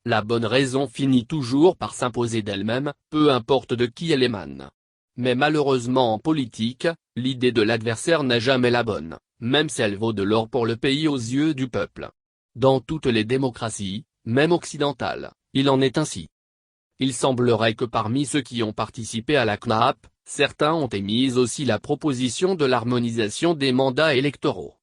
La bonne raison finit toujours par s'imposer d'elle-même, peu importe de qui elle émane. Mais malheureusement en politique, l'idée de l'adversaire n'est jamais la bonne, même si elle vaut de l'or pour le pays aux yeux du peuple. Dans toutes les démocraties, même occidentales, il en est ainsi. Il semblerait que parmi ceux qui ont participé à la CNAP, certains ont émis aussi la proposition de l'harmonisation des mandats électoraux.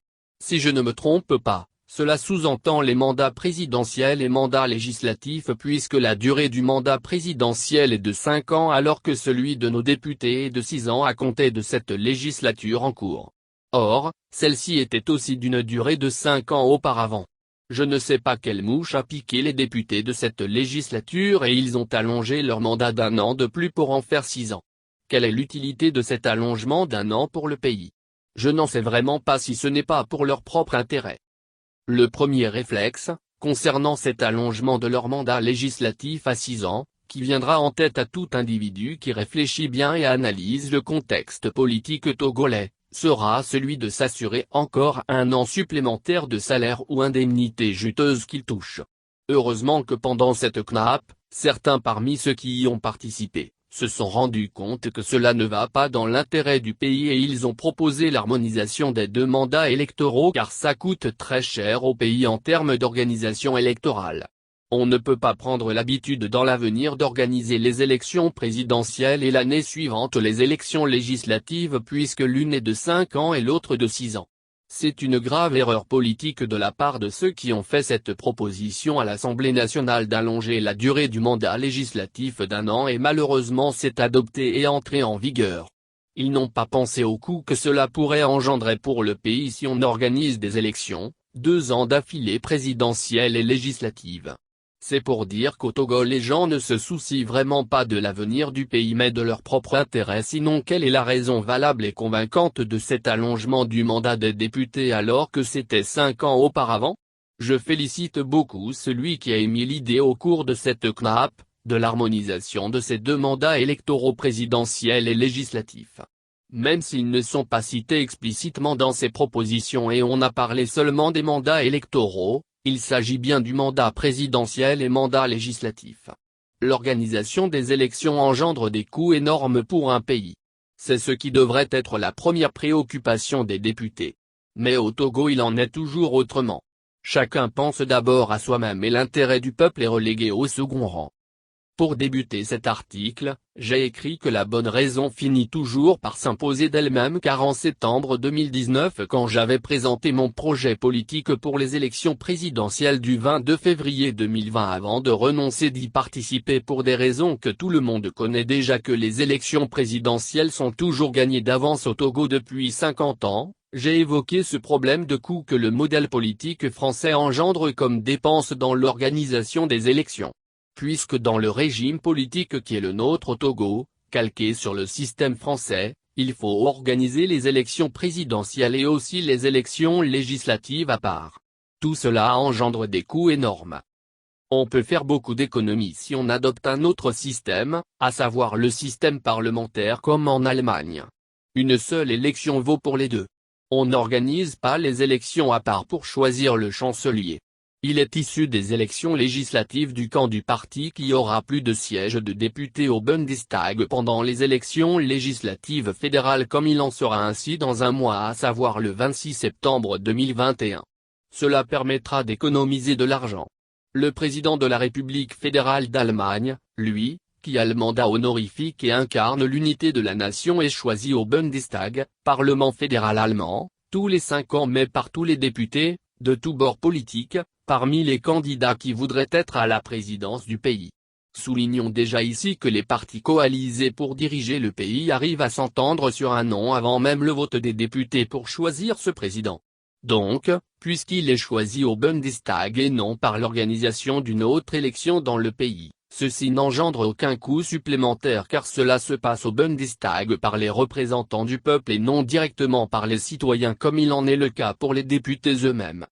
Si je ne me trompe pas, cela sous-entend les mandats présidentiels et mandats législatifs puisque la durée du mandat présidentiel est de 5 ans alors que celui de nos députés est de 6 ans à compter de cette législature en cours. Or, celle-ci était aussi d'une durée de 5 ans auparavant. Je ne sais pas quelle mouche a piqué les députés de cette législature et ils ont allongé leur mandat d'1 an de plus pour en faire 6 ans. Quelle est l'utilité de cet allongement d'1 an pour le pays? Je n'en sais vraiment pas si ce n'est pas pour leur propre intérêt. Le premier réflexe, concernant cet allongement de leur mandat législatif à 6 ans, qui viendra en tête à tout individu qui réfléchit bien et analyse le contexte politique togolais, sera celui de s'assurer encore 1 an supplémentaire de salaire ou indemnité juteuse qu'il touche. Heureusement que pendant cette CNAP, certains parmi ceux qui y ont participé, se sont rendus compte que cela ne va pas dans l'intérêt du pays et ils ont proposé l'harmonisation des 2 mandats électoraux car ça coûte très cher au pays en termes d'organisation électorale. On ne peut pas prendre l'habitude dans l'avenir d'organiser les élections présidentielles et l'année suivante les élections législatives puisque l'une est de 5 ans et l'autre de 6 ans. C'est une grave erreur politique de la part de ceux qui ont fait cette proposition à l'Assemblée nationale d'allonger la durée du mandat législatif d'1 an et malheureusement c'est adopté et entré en vigueur. Ils n'ont pas pensé au coût que cela pourrait engendrer pour le pays si on organise des élections, 2 ans d'affilée présidentielles et législatives. C'est pour dire qu'au Togo les gens ne se soucient vraiment pas de l'avenir du pays mais de leur propre intérêt sinon quelle est la raison valable et convaincante de cet allongement du mandat des députés alors que c'était 5 ans auparavant? Je félicite beaucoup celui qui a émis l'idée au cours de cette CNAP, de l'harmonisation de ces 2 mandats électoraux présidentiels et législatifs. Même s'ils ne sont pas cités explicitement dans ces propositions et on a parlé seulement des mandats électoraux, il s'agit bien du mandat présidentiel et mandat législatif. L'organisation des élections engendre des coûts énormes pour un pays. C'est ce qui devrait être la première préoccupation des députés. Mais au Togo il en est toujours autrement. Chacun pense d'abord à soi-même et l'intérêt du peuple est relégué au second rang. Pour débuter cet article, j'ai écrit que la bonne raison finit toujours par s'imposer d'elle-même car en septembre 2019 quand j'avais présenté mon projet politique pour les élections présidentielles du 22 février 2020 avant de renoncer d'y participer pour des raisons que tout le monde connaît déjà que les élections présidentielles sont toujours gagnées d'avance au Togo depuis 50 ans, j'ai évoqué ce problème de coût que le modèle politique français engendre comme dépense dans l'organisation des élections. Puisque dans le régime politique qui est le nôtre au Togo, calqué sur le système français, il faut organiser les élections présidentielles et aussi les élections législatives à part. Tout cela engendre des coûts énormes. On peut faire beaucoup d'économies si on adopte un autre système, à savoir le système parlementaire comme en Allemagne. Une seule élection vaut pour les deux. On n'organise pas les élections à part pour choisir le chancelier. Il est issu des élections législatives du camp du parti qui aura plus de sièges de députés au Bundestag pendant les élections législatives fédérales comme il en sera ainsi dans 1 mois à savoir le 26 septembre 2021. Cela permettra d'économiser de l'argent. Le président de la République fédérale d'Allemagne, lui, qui a le mandat honorifique et incarne l'unité de la nation est choisi au Bundestag, Parlement fédéral allemand, tous les 5 ans mais par tous les députés, de tous bords politiques, parmi les candidats qui voudraient être à la présidence du pays. Soulignons déjà ici que les partis coalisés pour diriger le pays arrivent à s'entendre sur un nom avant même le vote des députés pour choisir ce président. Donc, puisqu'il est choisi au Bundestag et non par l'organisation d'une autre élection dans le pays, ceci n'engendre aucun coût supplémentaire car cela se passe au Bundestag par les représentants du peuple et non directement par les citoyens comme il en est le cas pour les députés eux-mêmes.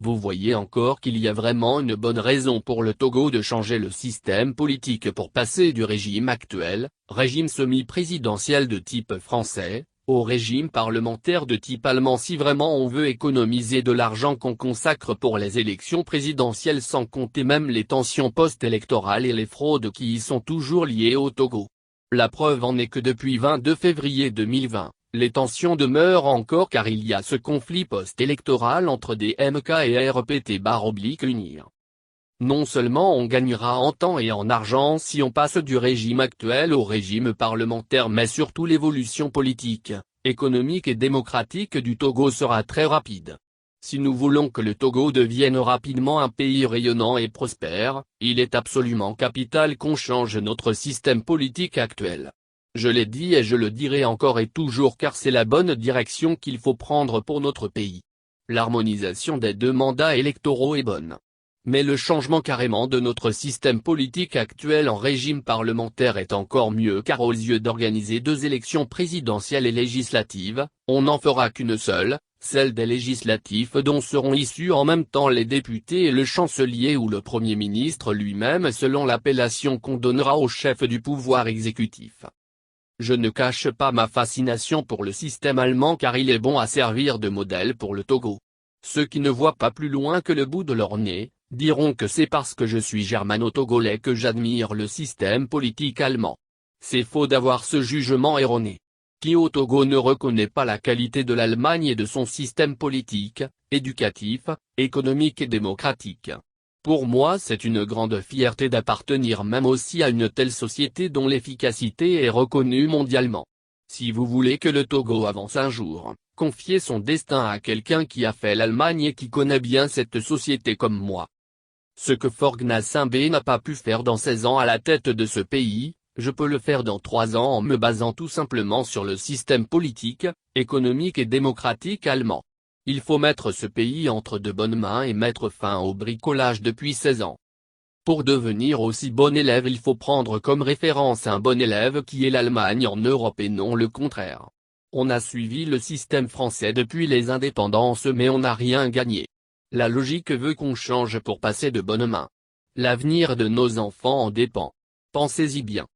Vous voyez encore qu'il y a vraiment une bonne raison pour le Togo de changer le système politique pour passer du régime actuel, régime semi-présidentiel de type français, au régime parlementaire de type allemand si vraiment on veut économiser de l'argent qu'on consacre pour les élections présidentielles sans compter même les tensions post-électorales et les fraudes qui y sont toujours liées au Togo. La preuve en est que depuis 22 février 2020, les tensions demeurent encore car il y a ce conflit post-électoral entre DMK et RPT-UNIR. Non seulement on gagnera en temps et en argent si on passe du régime actuel au régime parlementaire mais surtout l'évolution politique, économique et démocratique du Togo sera très rapide. Si nous voulons que le Togo devienne rapidement un pays rayonnant et prospère, il est absolument capital qu'on change notre système politique actuel. Je l'ai dit et je le dirai encore et toujours car c'est la bonne direction qu'il faut prendre pour notre pays. L'harmonisation des 2 mandats électoraux est bonne. Mais le changement carrément de notre système politique actuel en régime parlementaire est encore mieux car aux yeux d'organiser 2 élections présidentielles et législatives, on n'en fera qu'une seule, celle des législatives dont seront issus en même temps les députés et le chancelier ou le Premier ministre lui-même selon l'appellation qu'on donnera au chef du pouvoir exécutif. Je ne cache pas ma fascination pour le système allemand car il est bon à servir de modèle pour le Togo. Ceux qui ne voient pas plus loin que le bout de leur nez, diront que c'est parce que je suis germano-togolais que j'admire le système politique allemand. C'est faux d'avoir ce jugement erroné. Qui au Togo ne reconnaît pas la qualité de l'Allemagne et de son système politique, éducatif, économique et démocratique. Pour moi c'est une grande fierté d'appartenir même aussi à une telle société dont l'efficacité est reconnue mondialement. Si vous voulez que le Togo avance un jour, confiez son destin à quelqu'un qui a fait l'Allemagne et qui connaît bien cette société comme moi. Ce que Faure Gnassingbé n'a pas pu faire dans 16 ans à la tête de ce pays, je peux le faire dans 3 ans en me basant tout simplement sur le système politique, économique et démocratique allemand. Il faut mettre ce pays entre de bonnes mains et mettre fin au bricolage depuis 16 ans. Pour devenir aussi bon élève il faut prendre comme référence un bon élève qui est l'Allemagne en Europe et non le contraire. On a suivi le système français depuis les indépendances mais on n'a rien gagné. La logique veut qu'on change pour passer de bonnes mains. L'avenir de nos enfants en dépend. Pensez-y bien.